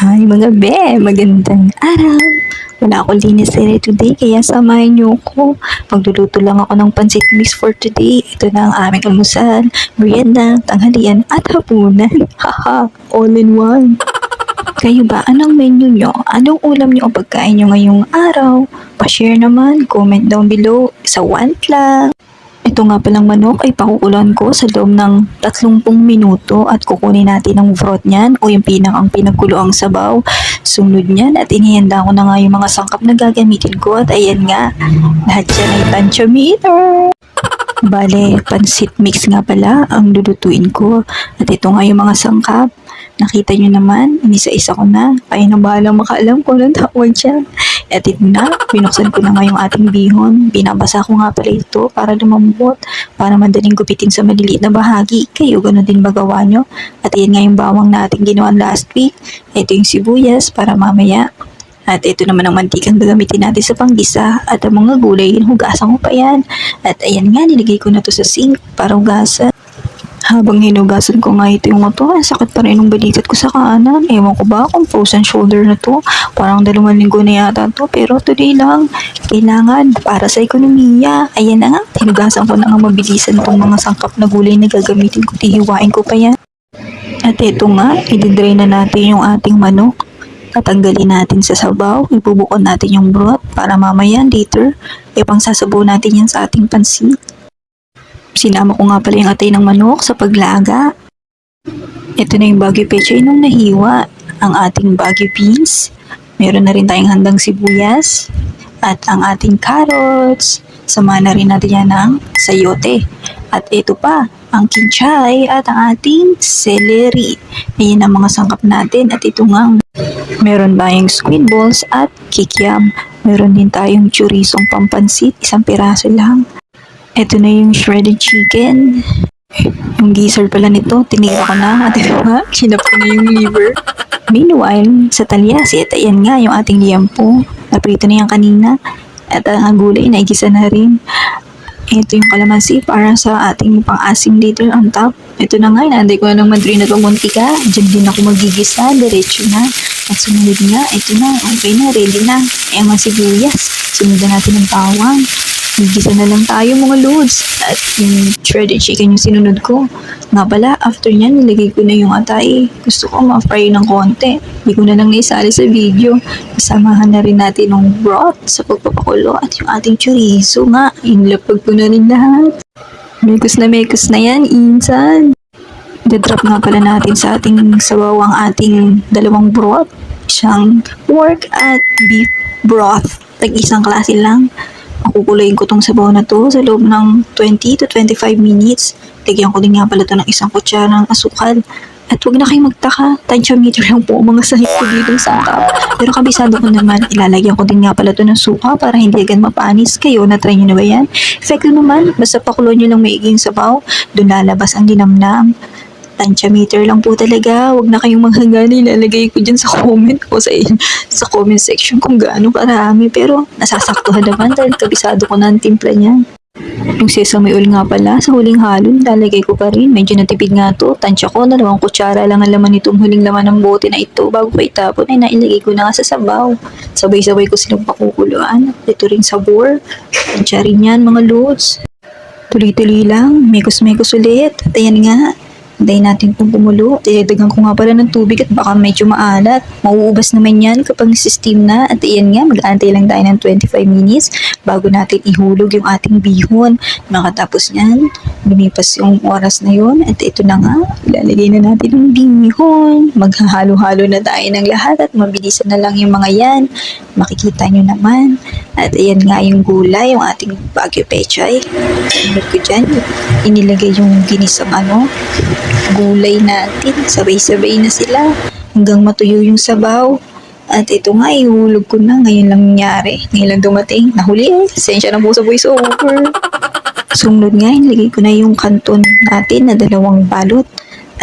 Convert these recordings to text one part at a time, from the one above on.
Hi mga be, magandang araw. Wala akong linis today kaya samahan niyo ako. Magluluto lang ako ng pancit mix for today. Ito na ang aming almusal, merienda, tanghalian at hapunan. Haha, all in one. Kayo ba, anong menu nyo? Anong ulam nyo o pagkain nyo ngayong araw? Pa-share naman, comment down below. Sa want lang. Ito nga palang manok ay pakukulan ko sa loob ng 30 minuto at kukunin natin ang broth niyan o yung pinakang pinagkuloang sabaw. Sunod niyan at inihanda ko na nga yung mga sangkap na gagamitin ko at ayan nga, lahat yan ay tansyameter. Bale, pancit mix nga pala ang lulutuin ko at ito nga yung mga sangkap. Nakita nyo naman, inisa-isa ko na. Kaya na bahalang makaalam kung anong tawag dyan. At ito na, binuksan ko na nga yung ating bihon. Binabasa ko nga pala ito para lumambot, para madaling gupitin sa maliliit na bahagi. Kayo, gano'n din magawa nyo. At yan nga yung bawang na ating ginawan last week. Ito yung sibuyas para mamaya. At ito naman ang mantikang gagamitin natin sa panggisa. At ang mga gulay, hugasan ko pa yan. At ayan nga, nilagay ko na to sa sink para hugasan. Habang hinugasan ko nga ito yung ito, ang sakit pa rin ng balikat ko sa kanan. Ewan ko ba kung frozen shoulder na to. Parang 2 linggo na yata to. Pero today lang, kailangan para sa ekonomiya. Ayan na nga, hinugasan ko na nga mabilisan itong mga sangkap na gulay na gagamitin ko. Tihiwain ko pa yan. At ito nga, i-drain na natin yung ating manok. Tatanggalin natin sa sabaw. Ibubukod natin yung broth para mamaya later. Pang sasabaw natin yan sa ating pansit. Sinama ko nga pala yung atay ng manok sa paglaga. Ito na yung Baguio pechay nung nahiwa. Ang ating Baguio beans. Meron na rin tayong handang sibuyas. At ang ating carrots. Sama na rin natin yan ng sayote. At ito pa, ang kinchay at ang ating celery. Ayan ang mga sangkap natin. At ito nga, meron tayong squid balls at kikiam. Meron din tayong chorizong pampansit. 1 piraso lang. Ito na yung shredded chicken. Yung gizzard pala nito, tinigil ko na. At ito nga, sinap ko na yung liver. Meanwhile, sa talyasit, ayan nga yung ating liampo. Naprito na yan kanina. At ang gulay, naigisa na rin. Ito yung kalamansi para sa ating pang-asim later on top. Ito na nga, inaanday ko na ng madrina at muntika. Diyan din ako magigisa, diretso na. At sumunod nga, ito na, okay na, ready na. Ayan mga sibuyas. Sunod na natin ng bawang. Gigisa na lang tayo mga loads. At yung shredded chicken yung sinunod ko. Nga pala, after nyan, nilagay ko na yung atay. Gusto ko ma-fry ng konti. Hindi ko na lang naisali sa video. Kasamahan na rin natin ng broth sa pagpapakulo at yung ating chorizo nga. Inlapag ko na rin lahat. Mekos na yan, insan. Drop nga pala natin sa ating sabaw ang ating 2 broth. Isang pork at beef broth. Tag-isang klase lang. Kukulayin ko tong sabaw na to sa loob ng 20 to 25 minutes. Lagyan ko din nga pala to ng 1 kutsara ng asukal. At huwag na kayong magtaka, tansyameter lang po mga sahig ko dito sa sangkap. Pero kabisado ko naman, ilalagyan ko din nga pala to ng suka para hindi agad mapanis. Kayo, na-try nyo na ba yan? Effective naman, basta pakulo nyo ng maiging sabaw, doon lalabas ang linamnam. Tansyameter lang po talaga. Huwag na kayong maghangani. Ilalagay ko dyan sa comment o sa comment section kung gaano karami. Pero nasasaktuhan naman dahil kabisado ko na ang timpla niya. Yung sesame oil nga pala, sa huling halo, nilalagay ko pa rin. Medyo natipid nga to. Tansya ko, 2 kutsara lang ang laman nitong huling laman ng bote na ito. Bago ko itapon, ay nailagay ko na nga sa sabaw. Sabay-sabay ko silang pakukuluan. Ito rin sabor. Tansya rin yan mga loads. Tuloy-tuloy lang. Mekos-mekos ulit. At ayan nga. Hintayin natin itong kumulo. Dinagdagan ko nga pala ng tubig at baka medyo maalat. Mauubas naman yan kapag steam na. At iyan nga, mag-aantay lang tayo ng 25 minutes bago natin ihulog yung ating bihon. Makatapos yan, lumipas yung oras na yun. At ito na nga, ilalagay na natin yung bihon. Maghahalo-halo na tayo ng lahat at mabilisan na lang yung mga yan. Makikita nyo naman. At ayan nga yung gulay, yung ating Baguio pechay. Sunod ko dyan, inilagay yung ginisang gulay natin. Sabay-sabay na sila hanggang matuyo yung sabaw. At ito nga, ihulog ko na. Ngayon lang nangyari. Ngayon lang dumating. Nahuli Sensya na po sa voice over. Sunod nga, nilagay ko na yung kanton natin na 2 balot.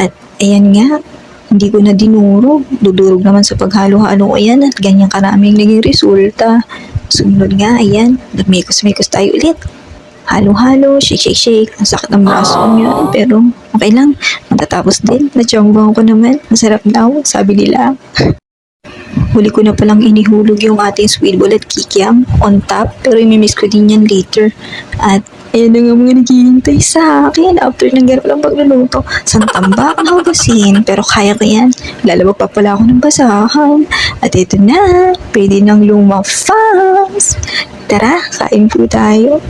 At ayan nga, hindi ko na dinurog. Dudurog naman sa paghalo-halo ko yan at ganyan karaming naging resulta. Sunod nga, ayan, nagmekos-mekos tayo ulit. Halo-halo, shake. Ang sakit ng braso niya, pero okay lang. Matatapos din. Natsiyangbahan ko naman. Masarap daw, sabi nila. Huli ko na palang inihulog yung ating sweet ball at kikiam on top. Pero imimiss ko din yan later. At ayan na nga mga naghihintay sa akin after ng ganap lang pagluluto. Santambak na hugasin. Pero kaya ko yan. Lalabag pa pala ako ng basahan. At ito na. Pwede nang lumafas. Tara, kain po tayo.